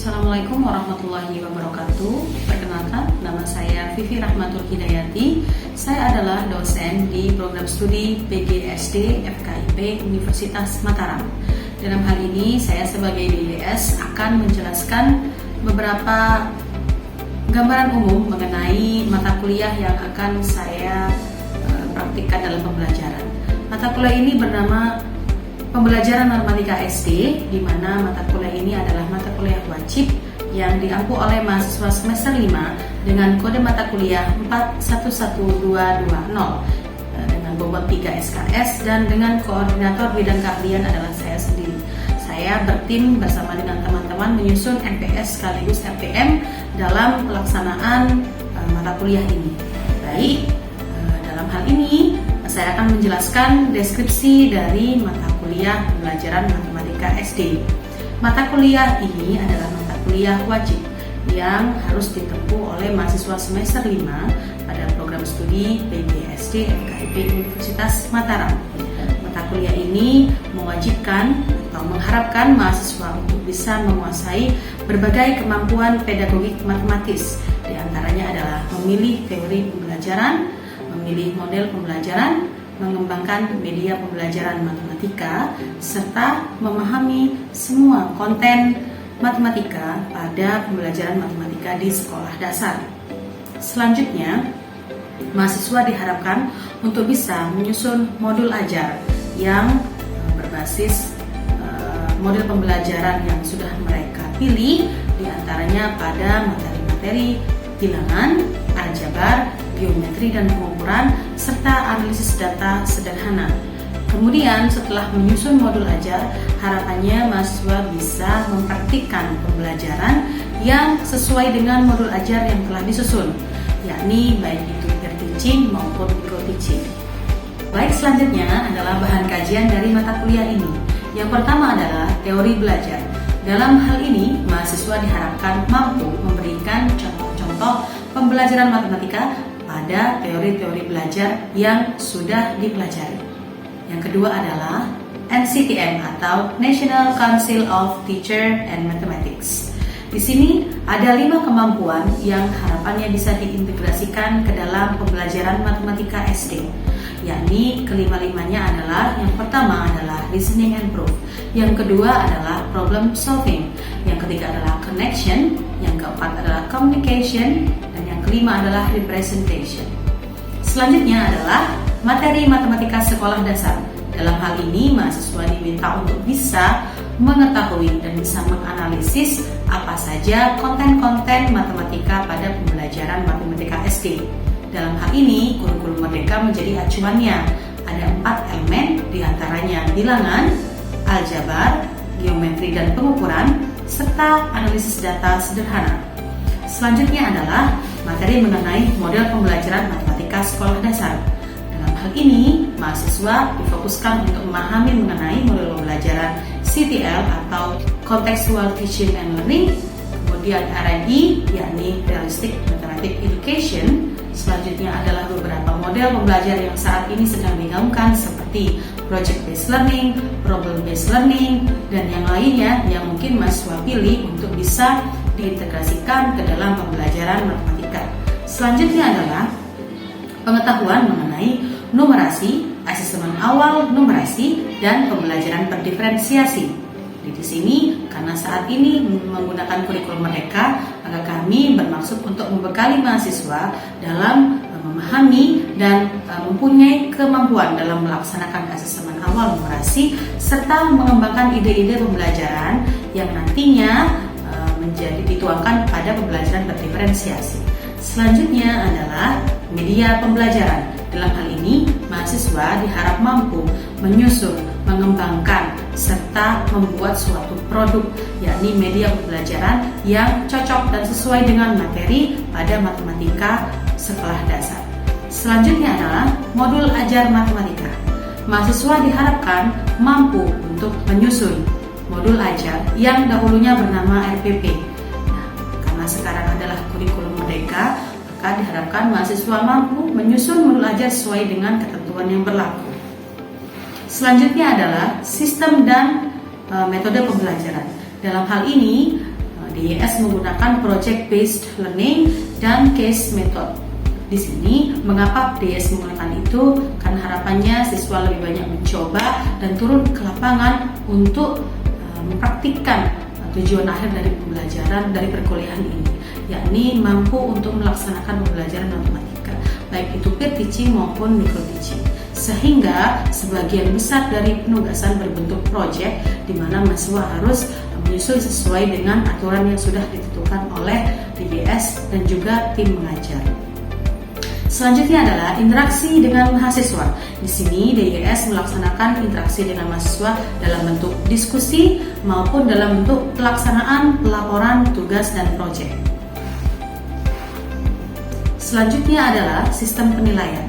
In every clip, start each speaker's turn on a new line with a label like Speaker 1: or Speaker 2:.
Speaker 1: Assalamualaikum warahmatullahi wabarakatuh. Perkenalkan, nama saya Vivi Rahmatul Hidayati. Saya adalah dosen di program studi PGSD FKIP Universitas Mataram. Dalam hal ini, saya sebagai DDS akan menjelaskan beberapa gambaran umum mengenai mata kuliah yang akan saya praktikkan dalam pembelajaran. Mata kuliah ini bernama Pembelajaran Matematika SD, di mana mata kuliah ini adalah mata kuliah wajib yang diampu oleh mahasiswa semester 5 dengan kode mata kuliah 411220 dengan bobot 3 SKS dan dengan koordinator bidang keahlian adalah saya sendiri. Saya bertim bersama dengan teman-teman menyusun NPS sekaligus RPM dalam pelaksanaan mata kuliah ini. Baik, dalam hal ini saya akan menjelaskan deskripsi dari mata kuliah pembelajaran matematika SD. Mata kuliah ini adalah mata kuliah wajib yang harus ditempuh oleh mahasiswa semester 5 pada program studi PGSD FKIP Universitas Mataram. Mata kuliah ini mewajibkan atau mengharapkan mahasiswa untuk bisa menguasai berbagai kemampuan pedagogik matematis. Di antaranya adalah memilih teori pembelajaran, memilih model pembelajaran, mengembangkan media pembelajaran matematika, serta memahami semua konten matematika pada pembelajaran matematika di sekolah dasar. Selanjutnya, mahasiswa diharapkan untuk bisa menyusun modul ajar yang berbasis model pembelajaran yang sudah mereka pilih, diantaranya pada materi-materi bilangan, aljabar, geometri dan pengukuran, serta analisis data sederhana. Kemudian setelah menyusun modul ajar, harapannya mahasiswa bisa mempraktikkan pembelajaran yang sesuai dengan modul ajar yang telah disusun, yakni baik itu peer teaching maupun micro-teaching. Baik, selanjutnya adalah bahan kajian dari mata kuliah ini. Yang pertama adalah teori belajar. Dalam hal ini, mahasiswa diharapkan mampu memberikan contoh-contoh pembelajaran matematika pada teori-teori belajar yang sudah dipelajari. Yang kedua adalah NCTM atau National Council of Teacher and Mathematics. Di sini ada 5 kemampuan yang harapannya bisa diintegrasikan ke dalam pembelajaran matematika SD, yakni kelima-limanya adalah: yang pertama adalah listening and proof, yang kedua adalah problem solving, yang ketiga adalah connection, yang keempat adalah communication, dan yang kelima adalah representation. Selanjutnya adalah materi matematika sekolah dasar. Dalam hal ini, mahasiswa diminta untuk bisa mengetahui dan bisa menganalisis apa saja konten-konten matematika pada pembelajaran matematika SD. Dalam hal ini, kurikulum Merdeka menjadi acuannya. Ada 4 elemen, diantaranya bilangan, aljabar, geometri dan pengukuran, serta analisis data sederhana. Selanjutnya adalah materi mengenai model pembelajaran matematika sekolah dasar. Dalam hal ini, mahasiswa difokuskan untuk memahami mengenai model pembelajaran CTL atau Contextual Teaching and Learning, kemudian RME, yakni Realistic Mathematics Education. Selanjutnya adalah beberapa model pembelajaran yang saat ini sedang digaungkan seperti Project Based Learning, Problem Based Learning, dan yang lainnya yang mungkin mahasiswa pilih untuk bisa diintegrasikan ke dalam pembelajaran matematika. Selanjutnya adalah pengetahuan mengenai numerasi, asesmen awal numerasi, dan pembelajaran berdiferensiasi. Di sini, karena saat ini menggunakan kurikulum Merdeka, maka kami bermaksud untuk membekali mahasiswa dalam memahami dan mempunyai kemampuan dalam melaksanakan asesmen awal numerasi, serta mengembangkan ide-ide pembelajaran yang nantinya menjadi dituangkan pada pembelajaran berdiferensiasi. Selanjutnya adalah media pembelajaran. Dalam hal ini, mahasiswa diharap mampu menyusun, mengembangkan, serta membuat suatu produk, yakni media pembelajaran yang cocok dan sesuai dengan materi pada matematika sekolah dasar. Selanjutnya adalah modul ajar matematika. Mahasiswa diharapkan mampu untuk menyusun modul ajar yang dahulunya bernama RPP. Nah, karena sekarang adalah kurikulum Merdeka, maka diharapkan mahasiswa mampu menyusun modul ajar sesuai dengan ketentuan yang berlaku. Selanjutnya adalah sistem dan metode pembelajaran. Dalam hal ini, DYS menggunakan project based learning dan case method. Di sini mengapa DYS menggunakan itu? Karena harapannya siswa lebih banyak mencoba dan turun ke lapangan untuk mempraktikkan tujuan akhir dari pembelajaran dari perkuliahan ini, yakni mampu untuk melaksanakan pembelajaran matematika, baik itu peer teaching maupun micro teaching. Sehingga sebagian besar dari penugasan berbentuk proyek di mana mahasiswa harus menyusun sesuai dengan aturan yang sudah ditentukan oleh DYS dan juga tim mengajar. Selanjutnya adalah interaksi dengan mahasiswa. Di sini DYS melaksanakan interaksi dengan mahasiswa dalam bentuk diskusi maupun dalam bentuk pelaksanaan pelaporan tugas dan proyek. Selanjutnya adalah sistem penilaian.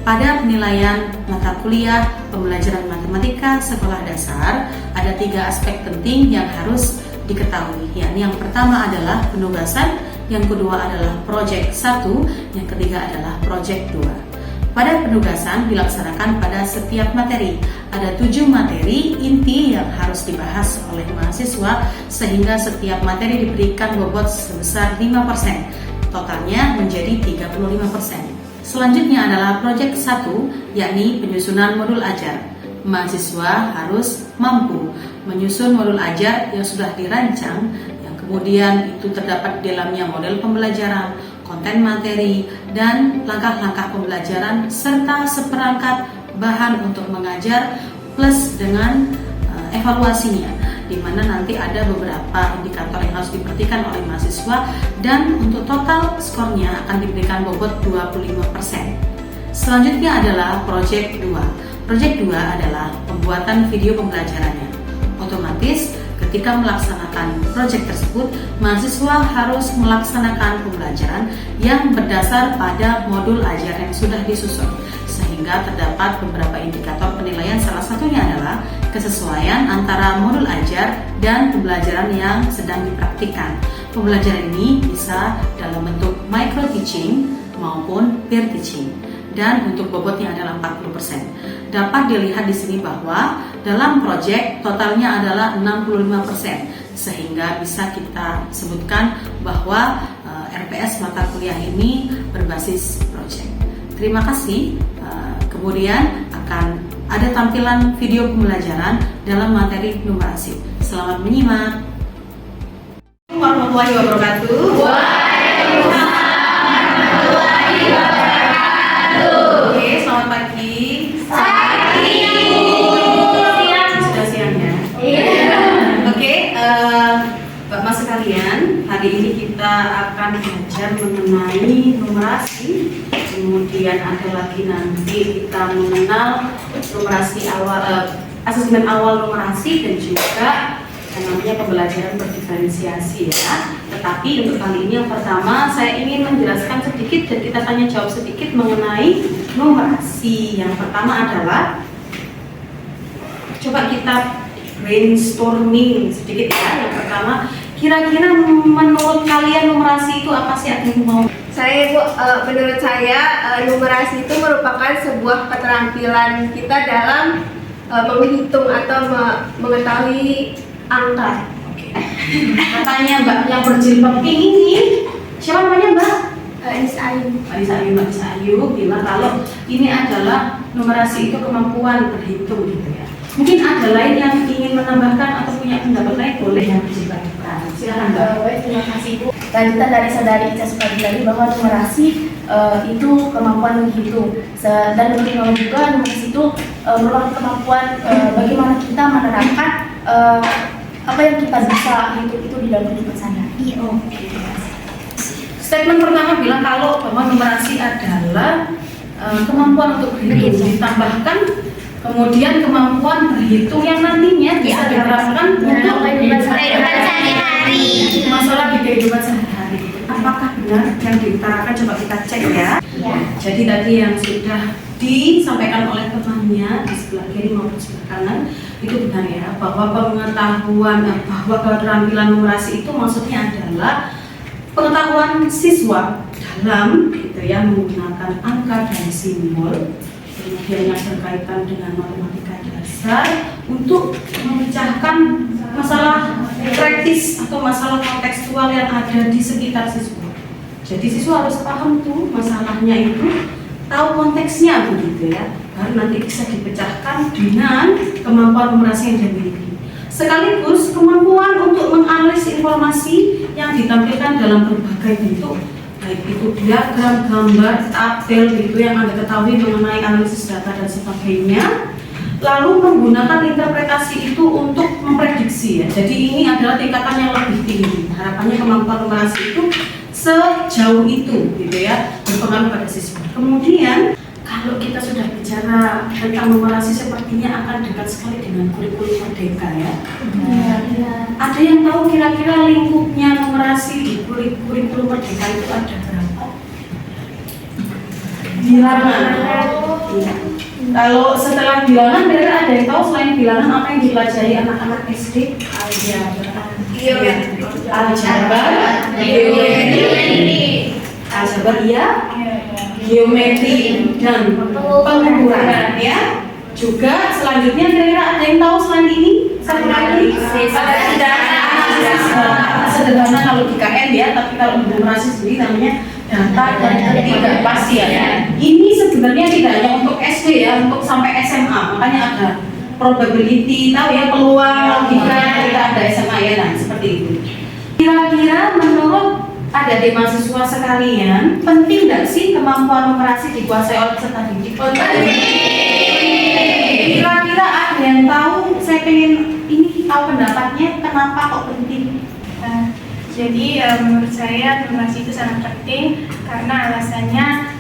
Speaker 1: Pada penilaian mata kuliah pembelajaran matematika sekolah dasar, ada 3 aspek penting yang harus diketahui, yakni yang pertama adalah penugasan, yang kedua adalah project 1, yang ketiga adalah project 2. Pada penugasan dilaksanakan pada setiap materi. Ada 7 materi inti yang harus dibahas oleh mahasiswa, sehingga setiap materi diberikan bobot sebesar 5%, totalnya menjadi 35%. Selanjutnya adalah project 1, yakni penyusunan modul ajar. Mahasiswa harus mampu menyusun modul ajar yang sudah dirancang, yang kemudian itu terdapat di dalamnya model pembelajaran, konten materi, dan langkah-langkah pembelajaran, serta seperangkat bahan untuk mengajar plus dengan evaluasinya, di mana nanti ada beberapa indikator yang harus diperhatikan oleh mahasiswa, dan untuk total skornya akan diberikan bobot 25%. Selanjutnya adalah project 2. Project 2 adalah pembuatan video pembelajarannya. Otomatis ketika melaksanakan project tersebut, mahasiswa harus melaksanakan pembelajaran yang berdasar pada modul ajar yang sudah disusun, sehingga terdapat beberapa indikator penilaian. Salah satunya adalah kesesuaian antara modul ajar dan pembelajaran yang sedang dipraktikkan. Pembelajaran ini bisa dalam bentuk micro teaching maupun peer teaching, dan untuk bobotnya adalah 40%. Dapat dilihat di sini bahwa dalam proyek totalnya adalah 65%, sehingga bisa kita sebutkan bahwa RPS mata kuliah ini berbasis proyek. Terima kasih. Kemudian akan ada tampilan video pembelajaran dalam materi numerasi. Selamat menyimak. Warahmatullahi wabarakatuh. Oke, selamat pagi. Sudah siang ya? Oke, Bapak sekalian, hari ini kita akan belajar mengenai numerasi. Kemudian ada lagi nanti kita mengenal numerasi awal, asesmen awal numerasi, dan juga yang namanya pembelajaran berdiferensiasi ya. Tetapi untuk kali ini yang pertama saya ingin menjelaskan sedikit dan kita tanya jawab sedikit mengenai numerasi. Yang pertama adalah, coba kita brainstorming sedikit ya. Yang pertama, kira-kira menurut kalian numerasi itu apa sih? Ada yang mau?
Speaker 2: Menurut saya numerasi itu merupakan sebuah keterampilan kita dalam menghitung atau mengetahui angka.
Speaker 1: Katanya Mbak yang berjilbab pink ini, siapa namanya Mbak?
Speaker 2: Anissa
Speaker 1: Ayu bilang kalau ini adalah numerasi itu kemampuan berhitung gitu ya. Mungkin ada lain yang ingin menambahkan atau punya pendapat lain, boleh yang berjilbab. Silakan Mbak.
Speaker 3: Terima kasih Bu. Lanjutan dari saudari Ica Supadi tadi bahwa numerasi itu kemampuan menghitung, dan bagaimana juga numerasi itu merupakan kemampuan bagaimana kita menerapkan apa yang kita bisa hitung itu di dalam kehidupan sehari-hari.
Speaker 1: Oke. Statement pertama bilang kalau bahwa numerasi adalah kemampuan untuk berhitung, ditambahkan kemudian kemampuan berhitung yang nantinya bisa diterapkan untuk
Speaker 3: kehidupan sehari-hari.
Speaker 1: Masalah di kehidupan sehari-hari. Apakah benar yang diutarakan? Coba kita cek ya. Jadi tadi yang sudah disampaikan oleh temannya di sebelah kiri maupun sebelah kanan itu benar ya, bahwa pengetahuan bahwa keterampilan numerasi itu maksudnya adalah pengetahuan siswa dalam gitu ya, menggunakan angka dan simbol, kemudian yang berkaitan dengan matematika dasar untuk memecahkan masalah praktis teoritis atau masalah kontekstual yang ada di sekitar siswa. Jadi siswa harus paham tuh masalahnya itu, tahu konteksnya begitu ya, baru nanti bisa dipecahkan dengan kemampuan numerasi yang dia miliki. Sekaligus kemampuan untuk menganalisis informasi yang ditampilkan dalam berbagai bentuk, baik itu diagram, gambar, tabel gitu yang Anda ketahui mengenai analisis data dan sebagainya. Lalu menggunakan interpretasi itu untuk memprediksi ya. Jadi ini adalah tingkatan yang lebih tinggi. Harapannya kemampuan numerasi itu sejauh itu gitu ya, berpengaruh pada siswa. Kemudian kalau kita sudah bicara tentang numerasi sepertinya akan dekat sekali dengan kurikulum merdeka ya. Ada yang tahu kira-kira lingkupnya numerasi di kurikulum merdeka itu ada berapa? Bilangan. Ya. Kalau setelah bilangan, kira-kira ada yang tahu selain bilangan apa yang dipelajari anak-anak SD? Aljabar, aljabar iya, geometri dan pengukuran ya. Juga selanjutnya kira-kira ada yang tahu selain ini? Satu lagi sederhana kalau di KN ya, tapi kalau di numerasi sendiri namanya data dan ketidakpastian ya. Ini sebenarnya tidak hanya untuk SD ya, untuk sampai SMA. Makanya ada probability, tahu ya, peluang, logika ketika ada SMA ya, nah seperti itu. Kira-kira menurut adik-adik mahasiswa sekalian, penting nggak sih kemampuan numerasi dikuasai oleh peserta didik? Kira-kira ada yang tahu? Saya pengen ini tahu pendapatnya, kenapa kok penting?
Speaker 4: Jadi menurut saya numerasi itu sangat penting karena alasannya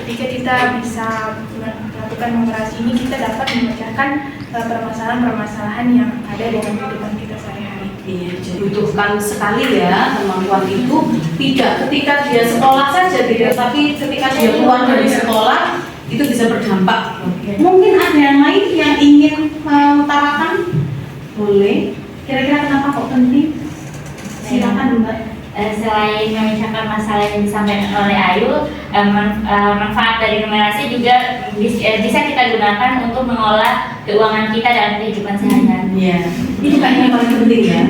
Speaker 4: ketika kita bisa melakukan numerasi ini kita dapat memecahkan permasalahan-permasalahan yang ada dalam kehidupan kita sehari-hari.
Speaker 1: Iya, jadi butuhkan sekali ya kemampuan itu, tidak ketika dia sekolah saja tidak, tapi ketika dia keluar dari sekolah itu bisa berdampak. Mungkin ada yang lain yang ingin mengutarakan? Boleh. Kira-kira kenapa kok penting? Silakan Mbak.
Speaker 5: Selain memecahkan masalah yang disampaikan oleh Ayu, manfaat dari numerasi juga bisa kita gunakan untuk mengolah keuangan kita dalam kehidupan sehari-hari.
Speaker 1: Iya, ini kan yang paling penting ya,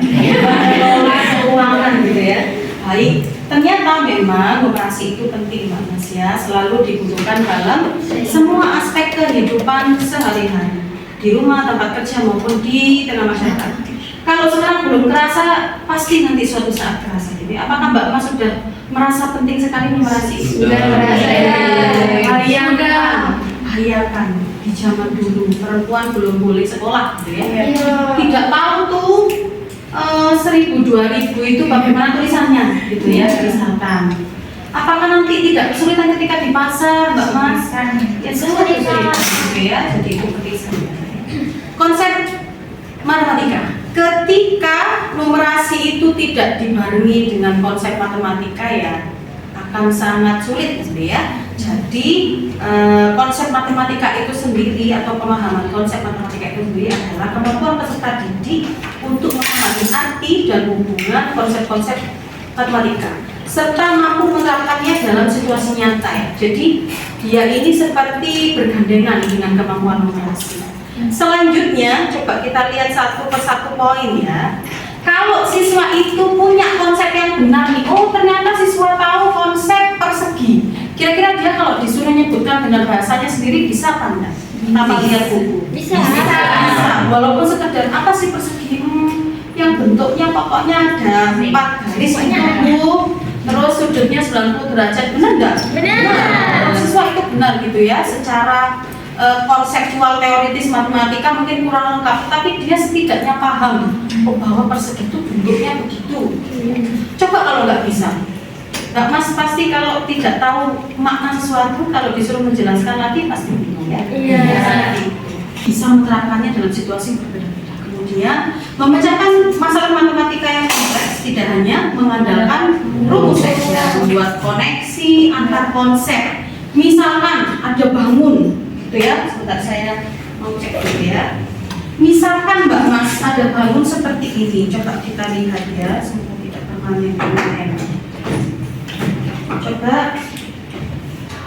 Speaker 1: mengelola keuangan gitu ya. Baik, ternyata memang numerasi itu penting Mbak Mas ya, selalu dibutuhkan dalam semua aspek kehidupan sehari-hari, di rumah, tempat kerja maupun di tengah masyarakat. Kalau sekarang belum terasa, pasti nanti suatu saat terasa gitu. Apakah Mbak Mas sudah merasa penting sekali numerasi?
Speaker 2: Sudah merasa.
Speaker 1: Bayangkan di zaman dulu perempuan belum boleh sekolah gitu ya.
Speaker 2: Iya.
Speaker 1: Tidak tahu tuh 1000, 2000 itu bagaimana tulisannya gitu ya, misalkan. Apakah nanti tidak kesulitan ketika di pasar Mbak Mas? Ya semua kesulitan gitu ya, jadi itu kesulitan. Konsep matematika. Ketika numerasi itu tidak dibarengi dengan konsep matematika ya akan sangat sulit gitu ya. Jadi konsep matematika itu sendiri atau pemahaman konsep matematika itu sendiri adalah kemampuan peserta didik untuk memahami arti dan hubungan konsep-konsep matematika serta mampu menerapkannya dalam situasi nyata ya. Jadi dia ini seperti bergandengan dengan kemampuan numerasi. Selanjutnya coba kita lihat satu persatu poin ya. Kalau siswa itu punya konsep yang benar nih, oh ternyata siswa tahu konsep persegi. Kira-kira dia kalau disuruh nyebutkan dengan bahasanya sendiri bisa apa enggak? Tanpa lihat buku.
Speaker 5: Bisa.
Speaker 1: Walaupun sekedar apa sih persegi? Yang bentuknya pokoknya ada 4 garis itu, terus sudutnya 90 derajat, benar nggak?
Speaker 5: Benar.
Speaker 1: Siswa itu benar gitu ya, secara konseptual teoritis matematika mungkin kurang lengkap, tapi dia setidaknya paham bahwa persegi itu bentuknya begitu. Coba kalau nggak bisa, Mbak Mas pasti kalau tidak tahu makna sesuatu, kalau disuruh menjelaskan lagi pasti bingung ya.
Speaker 5: Iya.
Speaker 1: Bisa menerapkannya dalam situasi berbeda-beda. Kemudian memecahkan masalah matematika yang kompleks tidak hanya mengandalkan rumus saja, membuat koneksi antar konsep. Misalkan ada bangun gitu ya, sebentar saya mau cek dulu ya. Misalkan Mbak Mas ada bangun seperti ini, coba kita lihat ya, semoga tidak permanen. Coba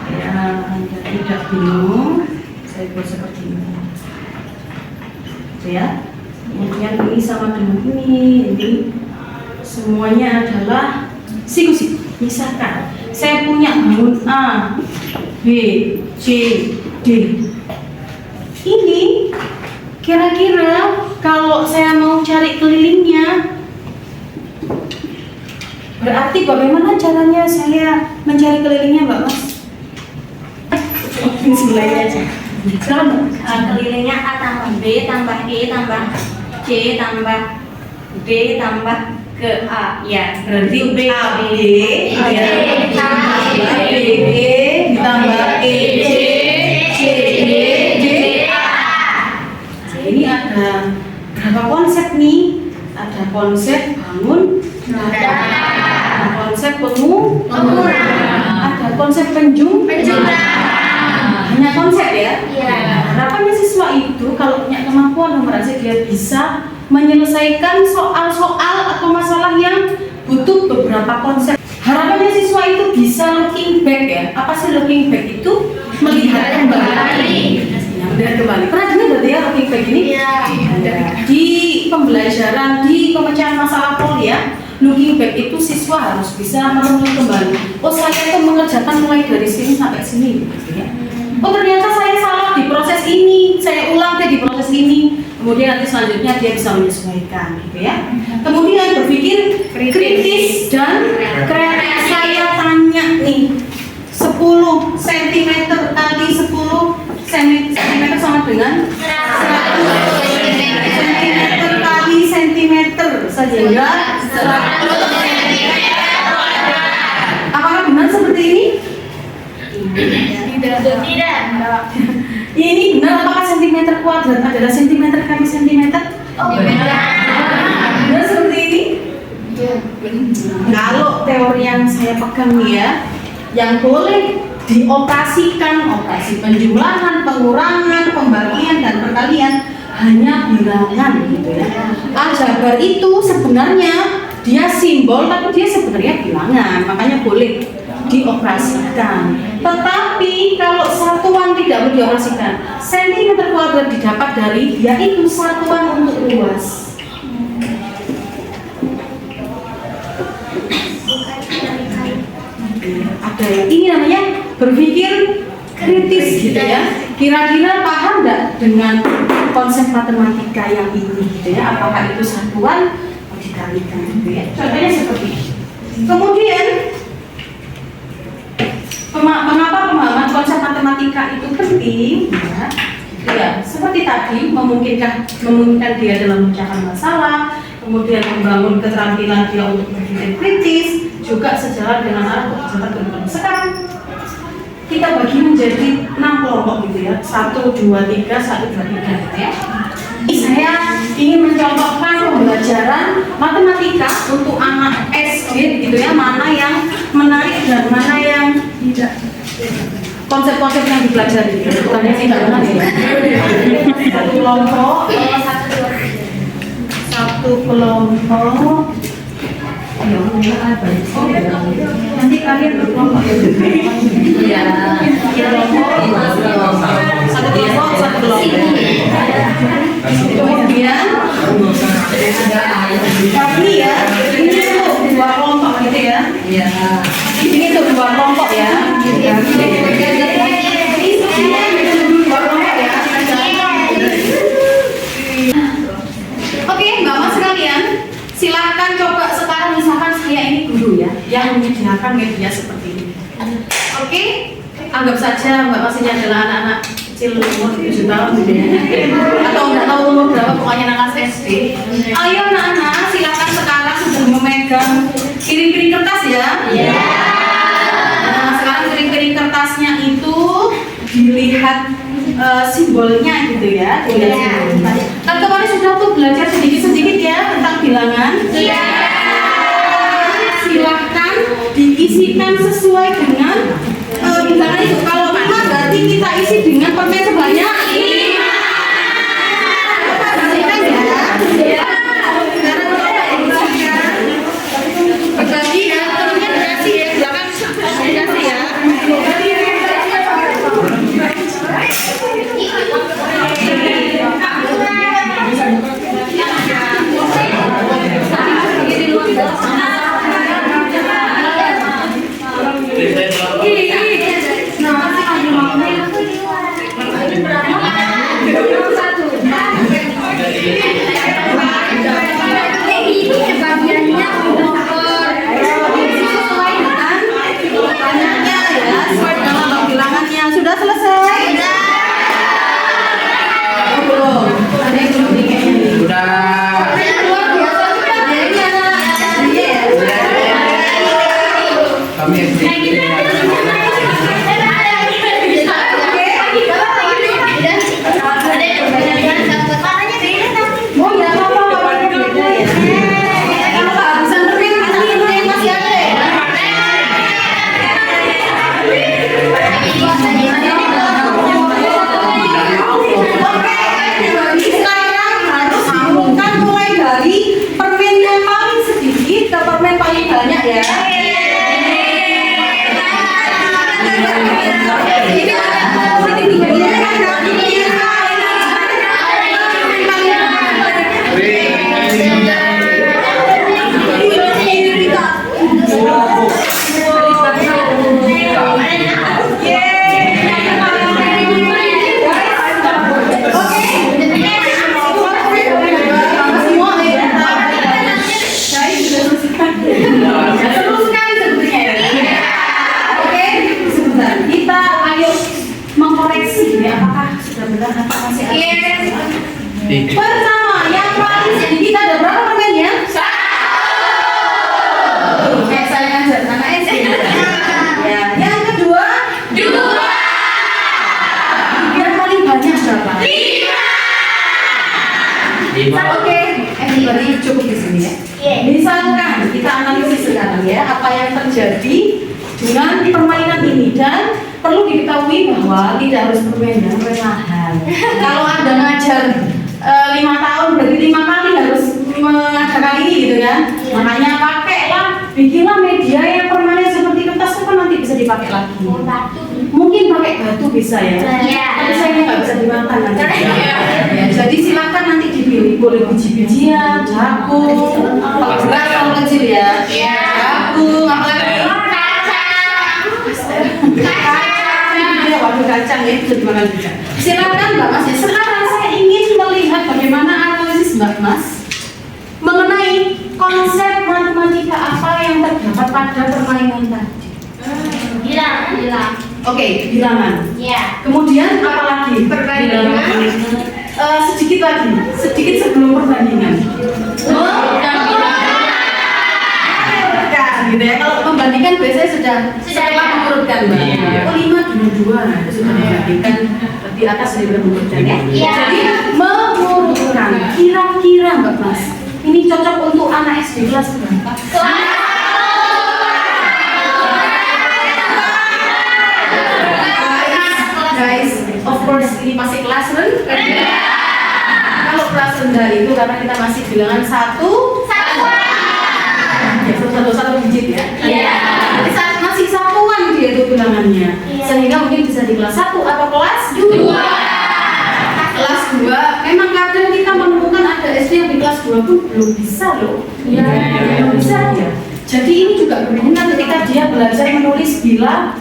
Speaker 1: ya, Anda tidak bingung, saya buat seperti ini. Gitu ya. kemudian ini sama dengan ini semuanya adalah siku-siku. Misalkan saya punya bangun A, B, C, D. Ini kira-kira kalau saya mau cari kelilingnya, berarti bagaimana caranya saya mencari kelilingnya, Mbak Mas? Bismillah aja.
Speaker 5: Kelilingnya A tambah B tambah E tambah C tambah D tambah ke A, ya.
Speaker 1: Berarti
Speaker 5: B
Speaker 1: A, B, ya. Ditambah B, ditambah E, C, C, D, D, A. Nah, ini ada berapa konsep nih? Ada konsep bangun, ada konsep pengurangan, ada konsep penjumlah. Hanya konsep ya?
Speaker 5: Iya.
Speaker 1: Harapannya siswa itu kalau punya kemampuan numerasi dia bisa menyelesaikan soal-soal atau masalah yang butuh beberapa konsep. Harapannya siswa itu bisa looking back ya. Apa sih looking back itu? Melihat kembali. Ya, melihat kembali. Pernah dengar berarti ya looking back ini?
Speaker 5: Iya.
Speaker 1: Di pembelajaran, di pemecahan masalah kuliah, looking back itu siswa harus bisa merenung kembali. Oh, saya itu mengerjakan mulai dari sini sampai sini, gitu ya. Oh, ternyata saya salah di proses ini, saya ulang di proses ini. Kemudian nanti selanjutnya dia bisa menyesuaikan, gitu ya. Kemudian berpikir kritis dan kreatif. Saya tanya nih, 10 cm kali 10 cm sama dengan 100 cm kali cm sehingga 100 cm. Apakah benar seperti ini?
Speaker 5: Tidak.
Speaker 1: Ini benar, apakah sentimeter kuadrat adalah sentimeter kali sentimeter?
Speaker 5: Oh, benar.
Speaker 1: Benar seperti ini? Kalau teori yang saya pegang nih ya, yang boleh dioperasikan, operasi penjumlahan, pengurangan, pembagian dan perkalian hanya bilangan gitu ya. Aljabar itu sebenarnya dia simbol tapi dia sebenarnya bilangan, makanya boleh dioperasikan. Tetapi kalau satuan tidak boleh dioperasikan, sentimeter kuadrat didapat dari yaitu satuan untuk luas. Ada yang ini namanya berpikir kritis gitu ya. Kira-kira paham nggak dengan konsep matematika yang ini gitu ya? Apakah itu satuan atau dikalikan gitu ya? Contohnya seperti ini. Kemudian mengapa pemahaman konsep matematika itu penting? Ya, seperti tadi memungkinkan dia dalam memecahkan masalah, kemudian membangun keterampilan dia untuk berpikir kritis, juga sejalan dengan arah kebijakan berikutnya. Sekarang kita bagi menjadi 6 kelompok gitu ya, 1, 2, 3, 1, 2, 3 gitu ya. Saya ingin mencontohkan pembelajaran matematika untuk anak SD gitu ya, mana yang menarik dan mana yang tidak. Konsep-konsep yang dipelajari bukannya sih nggak menarik ya. Satu kelompok nanti kalian berkelompok ya. Satu kelompok. Kemudian tapi ya ini tuh 2 kelompok gitu ya. Ini tuh 2 kelompok ya. Oke, Mbak Mas sekalian, silakan coba sekarang misalkan saya ini guru ya, yang menyediakan media seperti ini. Oke, anggap saja Mbak Mas ini adalah anak-anak kecil umur 7 tahun gitu ya. Atau nggak tahu umur berapa, pokoknya anak SD. Ayo anak-anak, silakan sekarang sudah memegang piring-piring kertas ya. Nah, sekarang piring-piring kertasnya itu dilihat simbolnya gitu ya. Kan kemarin sudah tuh belajar sedikit-sedikit ya tentang bilangan. Silahkan diisikan sesuai dengan bilangan itu. Kalau 5 berarti kita isi dengan permen sebanyak 5. Perhatikan ya. Sekarang berbagi ya, temennya dikasih ya, silakan dikasih ya. ya. Seru sekali sebetulnya ya. Oke, sebentar. Kita ayo mengkoreksi ya, apakah sudah benar atau masih ada. Pertama, yang paling sedikit ada berapa permennya? Kayak saya ngajar anak SD. Ya, yang kedua? 2. Yang paling banyak berapa? 5. Oke, berarti cukup di sini ya. Misalkan kita analisis sekarang ya, apa yang terjadi dengan permainan ini, dan perlu diketahui bahwa tidak harus permainan mahal. Kalau Anda ngajar 5 tahun berarti 5 kali harus mengajar kali ini gitu kan. Makanya pakailah, bikinlah media yang permanen seperti kertas itu kan nanti bisa dipakai lagi. Mungkin pakai batu bisa ya. Tapi sayangnya nggak bisa dimakan nanti. Ya, jadi silakan nanti dipilih, boleh biji-bijian, jagung, kalau beras kalau kecil ya. Jagung, apalagi waduh kacang ya, bisa dimakan juga. Silakan Mbak Mas. Sekarang saya ingin melihat bagaimana analisis Mbak Mas mengenai konsep matematika apa yang terdapat pada permainan tadi.
Speaker 5: Bilangan.
Speaker 1: Oke, bilangan.
Speaker 5: Ya.
Speaker 1: Kemudian apa lagi?
Speaker 2: Perbandingan.
Speaker 1: Sedikit lagi, sedikit sebelum perbandingan. Gitu ya. Kalau membandingkan biasanya sudah mengurutkan Mbak. Oh 5 dengan 2 itu sudah membandingkan, di atas sudah mengurutkan ya. Jadi mengurutkan kira-kira Mbak Mas, ini cocok untuk anak SD kelas berapa? Guys, of course ini masih kelas rendah. Kalau kelas rendah itu karena kita masih bilangan satu digit ya. Jadi masih satuan dia itu bilangannya. Sehingga mungkin bisa di kelas 1 atau kelas 2. Kelas 2 memang kadang kita menemukan ada SD yang di kelas 2 pun belum bisa loh. Belum bisa ya. Jadi ini juga berguna ketika dia belajar menulis bilangan.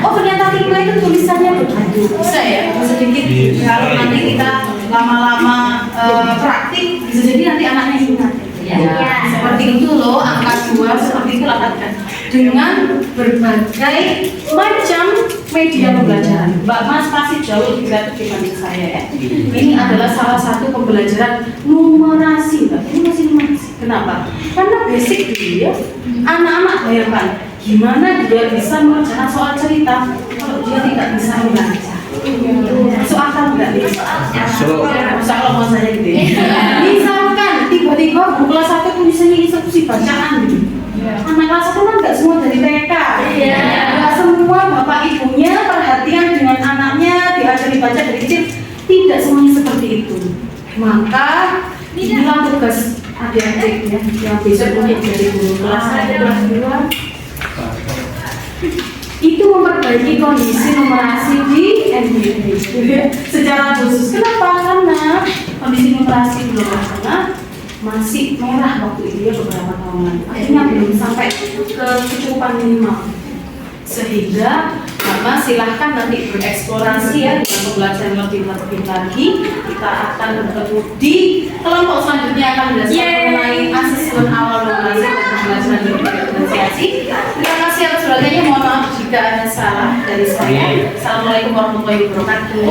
Speaker 1: Oh ternyata 5 itu tulisannya begitu. Bisa ya, sedikit. Kalau nanti kita lama-lama praktik, bisa jadi nanti anaknya ingat. Seperti itu loh, angka 2 seperti itu lakukan dengan berbagai macam media pembelajaran. Mbak Mas pasti jauh lebih kreatif dibanding saya ya. Ini adalah salah satu pembelajaran numerasi, Mbak. Ini masih numerasi. Kenapa? Karena basic dulu ya. Anak-anak bayangkan gimana dia bisa mengerjakan soal cerita kalau dia tidak bisa membaca. Soal kan enggak? Soal mau saya gitu ya. Misalkan tiba-tiba buku kelas 1 tulisannya instruksi bacaan gitu. Anak kelas 1 kan nggak semua dari TK. Nggak semua bapak ibunya perhatian dengan anaknya, diajari baca dari kecil. Tidak semuanya seperti itu. Maka inilah tugas adik-adik ya, yang besok mungkin jadi guru kelas 1 kelas 2. Itu memperbaiki kondisi numerasi di NBD secara khusus. Kenapa? Karena kondisi numerasi belum karena masih merah waktu itu ya beberapa tahun lalu. Akhirnya belum sampai ke kecukupan minimal. Sehingga Mama silahkan nanti bereksplorasi ya dengan pembelajaran lebih lagi. Kita akan bertemu di kelompok selanjutnya akan belajar mengenai asesmen awal numerasi dan pembelajaran diferensiasi. Terima kasih atas perhatiannya. Mohon maaf jika ada salah dari saya. Assalamualaikum warahmatullahi wabarakatuh.